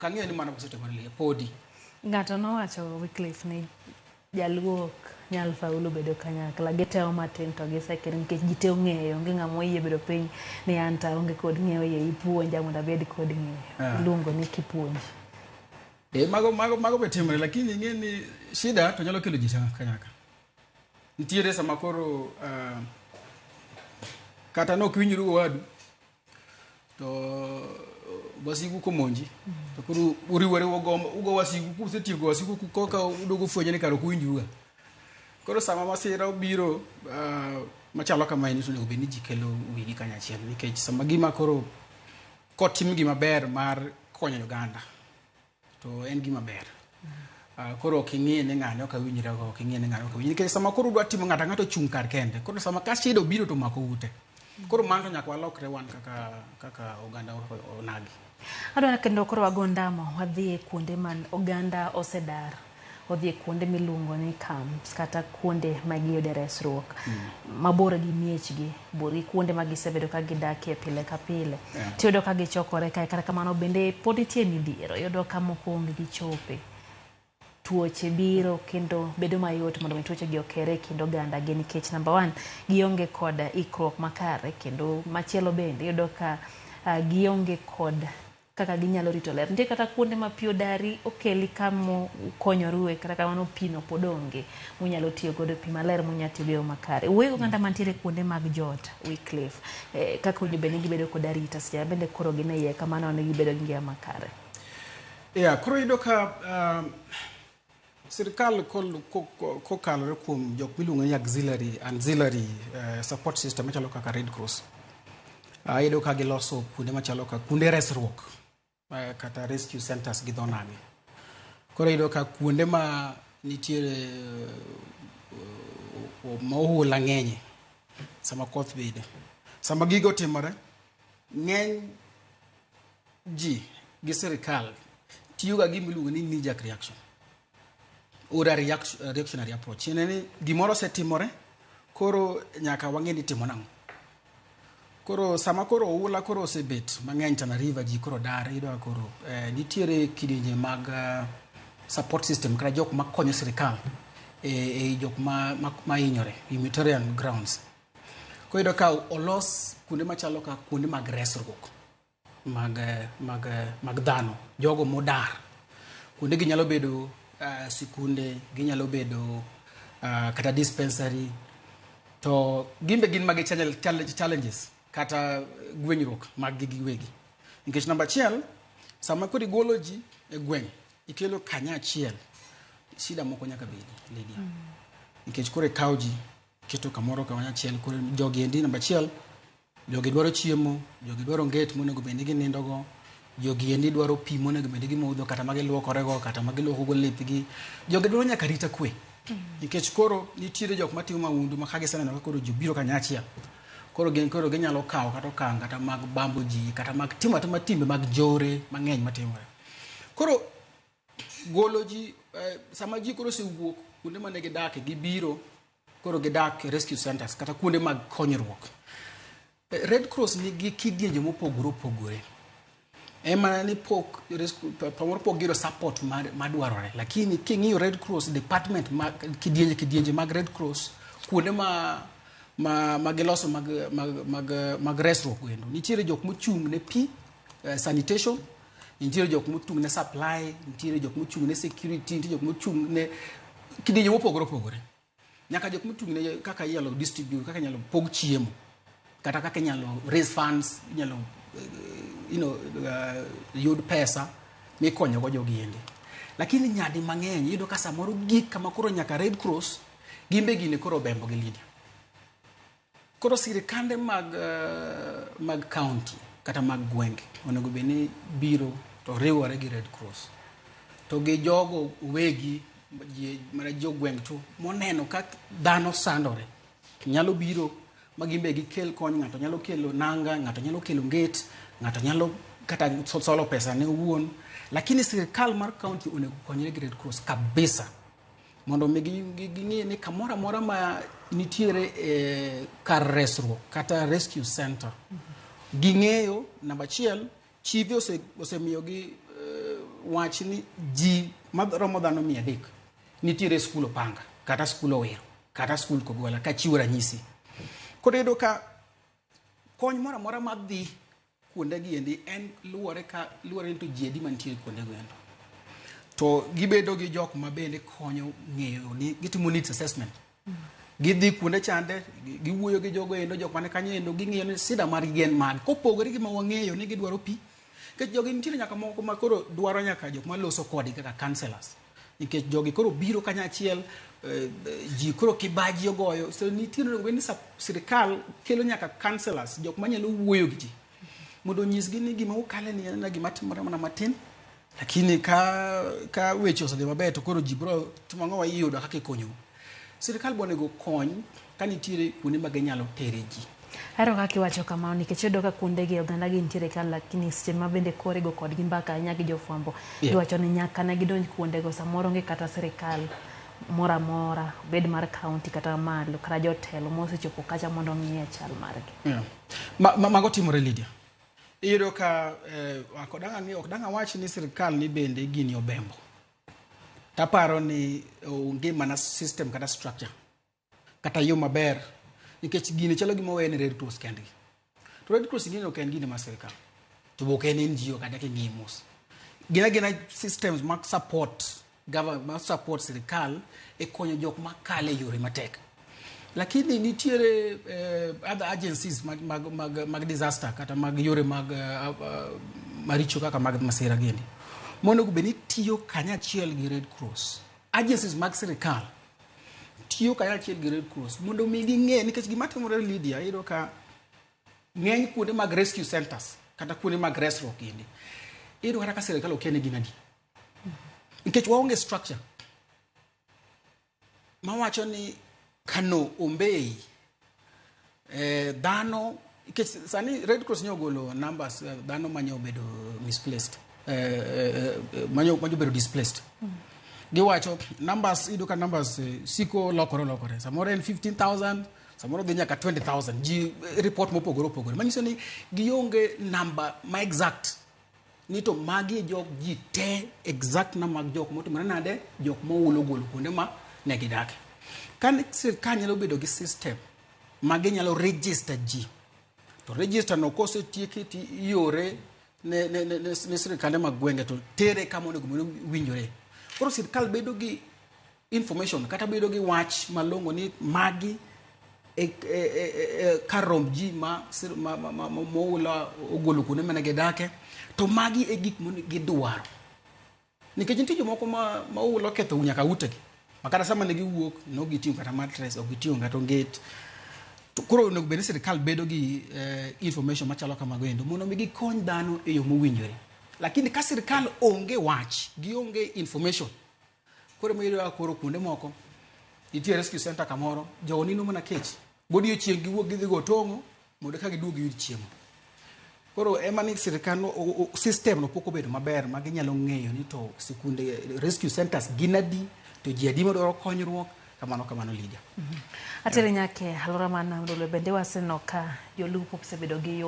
kang'eyo ni mano kosetimore lie podi. Ng'ato nowacho Wycliffe ni jaluok nyal faulu bedo kanyakla giteo matin to gisekere nikech ji te ong'eyo onge ng'ama oyie bedo piny ni anta onge kod ng'eyo ye ipuonja mondo abed kod ng'eyo iluongo ni kipuonj. Mago be timore, lakini ing'e ni shida to nyalo kelo ji kanyaka. Nitiere sama koro kata nok winjru go wadu to wasigu komonji to koro uriwore ugo wasigu kusetigo wasigu koka udogo fwenye ni karo kuwinjruga. Koro sama masira obiro machalo kama ni to nego beni ji kelo wigi kanyachiel nikech sama gima koro kotim gima ber mar konyo oganda to en gima ber. Koro ok ing'e ni ng'ane ok awinjre go, ok ing'e ni ng'ane ok awinjre nikech sama koro udwa timo ng'ato chung' kar kende, koro sama ka shida obiro to mako ute. Koro mano nyaka walokre wan kaka oganda onagi. Adwa kendo koro wagondamo wadhi kuonde man oganda osedar, odhi kuonde miluongo ni camps kata kuonde ma giyude resruok mabor gi miechgi, bor gi kuonde ma gisebedo ka gidakie pile ka pile. Tiyudo ka gichokore kae kata kamano bende pod nitie midhiero, iyudo ka moko onge gichope. Tuoche biro kendo bedo mayot mondo tuoche gi okere kendo oganda gi nikech number 1 gionge kod ikruok makare kendo machielo bende iyudo ka gionge kod kaka ginyalo rito ler. Nitie kata kuonde ma pi odari okeli kamo konyoruwe kata kamano pino pod onge munyalo tiyo godo pi maler munyalo tiyo godo makare. Wuoyo oganda mantiere kuonde mag jot Wycliffe kaka owinjo bed ni gibedo kod arita seche bende koro gin e iye kamano ne gibedo gi ngima makare. Koro iyudo ka Sirkal kokalore kuom jok miluongo ni auxiliary support system machalo kaka Red Cross. Iyudo ka giloso kuonde machalo kaka kuonde resruok kata rescue centers gi dhonagi. Koro iyudo ka kuonde ma nitiere mohula ng'enye sama koth bede. Sama gigo timore, ng'eny ji gi sirkal tiyo ga gimiluongo ni knee-jerk reaction. Ora reactionary approach. Ni gimoro setimore, koro nyaka wang'e ni timo nang'o. Koro sama koro oula koro osebet mang'eny Tana River ji koro dar, iyudo koro nitiere kidienje mag support system kata jok makonyo sirkal e jok ma hinyore, humanitarian grounds. Koro iyudo ka olos kuonde machalo ka kuonde mag resruok mag dhano, jogo modar. Kuonde gi nyalo bedo sikunde, ginyalo bedo kata dispensary, to gimbe gin mag challenges kata gwenyruok mag giwegi. Nikech namba 1, sama kodi golo ji e gweng' ikelo kanya achiel, shida moko nyaka bedi Lydia. Nikech kore kawo ji keto kamoro kanya achiel, kore jogi endi namba 1, jogi dwaro chiemo, jogi dwaro nget monego bed ni ginindo go, jogi endi dwaro pi monego bed ni gimodho kata magiluokore go kata magiluoko go lepgi. Jogi dwaro nyaka rita kwe. Nikech koro nitiere jok matimo maundu ma kagiseneno ka koro ji biro kanya achiel, koro ginyalo kawo kata okang' kata mag bambo ji kata mag timo timbe mag jore mang'eny matimore. Koro golo ji sama ji koro osewuok kuonde mane gidake gibiro koro gidak rescue centers kata kuonde mag konyruok. Red Cross nigi kidienje mopogore opogore. Ema ni pamoro pok giro support madwarore, lakini king'iyo Red Cross department kidienje mag Red Cross kuonde ma giloso mag resruok gwendo. Nitiere jok mochung' ne pi, sanitation, nitiere jok mochung' ne supply, nitiere jok mochung' ne security, nitiere jok mochung' ne kidienje mopogore opogore. Nyaka jok mochung' ne kaka inyalo distribute, kaka inyalo pog chiemo, kata kaka inyalo raise funds, inyalo yud pesa mikonyo go jogi endi. Lakini nyadi mang'eny iyudo ka samoro gik kama koro nyaka Red Cross gimbe gine koro bembo gi Lydia. Koro sirkande mag county kata mag gwenge onego bed ni biro to riwore gi Red Cross to gi jogo wegi mara jo gweng' to moneno ka dhano sandore nyalo biro magimbe gikel kony. Ng'ato nyalo kelo nanga, ng'ato nyalo kelo nget, ng'ato nyalo kata solo pesa ne wuon. Lakini sirkal mar county onego konyre gi Red Cross kabisa mondo ging'e ni kamora mora ma nitiere kar resruok kata rescue center. Ging'eyo namba 1 chief osemiyo gi wach ni ji madromo dhano 300 nitiere skul Opanga kata skul Owero kata skul Kogwala ka chiwo ranyisi. Koro iyudo ka kony moro amora madhi kuonde gi endi en luwore ni to ji adi mantiere kuonde go endo. To gibedo gi jok ma bende konyo ng'eyo ni gitimo needs assessment. Gidhi kuonde chande, giwuoyo gi jogo endo, jok mane kanyo endo, ging'iyo ni sida mar gen mag. Kopogore gi ma wang'eyo ni gidwaro pi. Nikech jogi nitiere nyaka moko ma koro dwaro nyaka jok ma loso kodgi kaka counselors. Nikech jogi koro biro kanyachiel, ji koro kibaji ogoyo. So nitiere ni sirkal kelo nyaka counselors, jok manyalo wuoyo gi ji. Mondo nyisgi ni gima ukale ni en gima timore mana matin. Lakini ka weche osedhi maber to koro ji biro timo ang'o wayudo kaka ikonyo. Sirkal bonego kony ka nitiere kuonde ma ginyalo tere ji. Ero kaka iwacho kamano nikech iyudo ka kuonde gi oganda gi nitiere ka, lakini seche ma bende korego kodgi mbaka ahinya gi jofwambo. Giwacho ni nyaka ne gidonj kuonde go samoro onge kata sirkal moro amora, bed mar kaunti kata malo kata jotelo mosechopo kacha mondo ng'iye chal margi. Mago timore Lydia. Iyudo ka ok dang' awach ni sirkal ni bende gini obembo. Taparo ni onge mana system kata structure kata yo maber nikech gini chalo gima wene Red Cross kendgi. To Red Cross gini ok en gini mar sirkal. To ok en NGO kata ke ng'imus. Gina systems mag support government, mag support sirkal e konyo jok makale yore matek. Lakini nitiere other agencies mag disaster kata mag yore mag maricho kaka mag masira gendi. Mondo beni tiyo kanyachiel gi Red Cross. Agencies mag sirkal tiyo kanyachiel gi Red Cross mondo mi ging'e nikech gima timore Lydia, iyudo ka ng'eny kuonde mag rescue centers kata kuonde mag resruok gendi. Iyudo kata ka sirkal ok ene gima di. Nikech waonge structure. Mawacho ni Kano Ombei dhano nikech sani Red Cross nyo golo numbers dhano manyo bedo misplaced. Manyo bedo displaced. Giwacho numbers iduka numbers siko lokore samoro en 15,000 samoro dhi nyaka 20,000 ji report mopogore manyiso ni gionge number ma exact ni to magi jok ji te exact na mag jok motimore nade jok moulo golo kuonde ma ne gidake. Kan sirkal nyalo bedo gi system ma ginyalo register ji to register no kosetieki ti iore ne sirkal mag gwenge to tere kama onego winjore. Koro sirkal bedo gi information kata bedo gi wach malongo ni magi karom ji ma moula ogolo kuonde mane gidake to magi e gik gidwaro. Nikech nitie jomoko ma ulo ketho nyaka utegi makata sama ne giwuok no gitiyo kata mattress o gitiyo kata onget. Koro onego bed ni sirkal bedo gi information machalo kamago endo mondo mi gikony dhano e yo mowinjore. Lakini ka sirkal onge wach gi onge information koro mayudo koro kuonde moko nitie rescue center kamoro jogo nino mana kech godi chieng' giwuok gidhi go tong'o mondo ka giduogo yud chiemo. Koro ema ni sirkal system no pok obedo maber ma ginyalo ng'eyo ni to sikunde rescue centers ginadi to ji adi madwaro konyruok kamano Lydia. Atere nyake alora mana ndolo bende waseno ka jolupo osebedo gi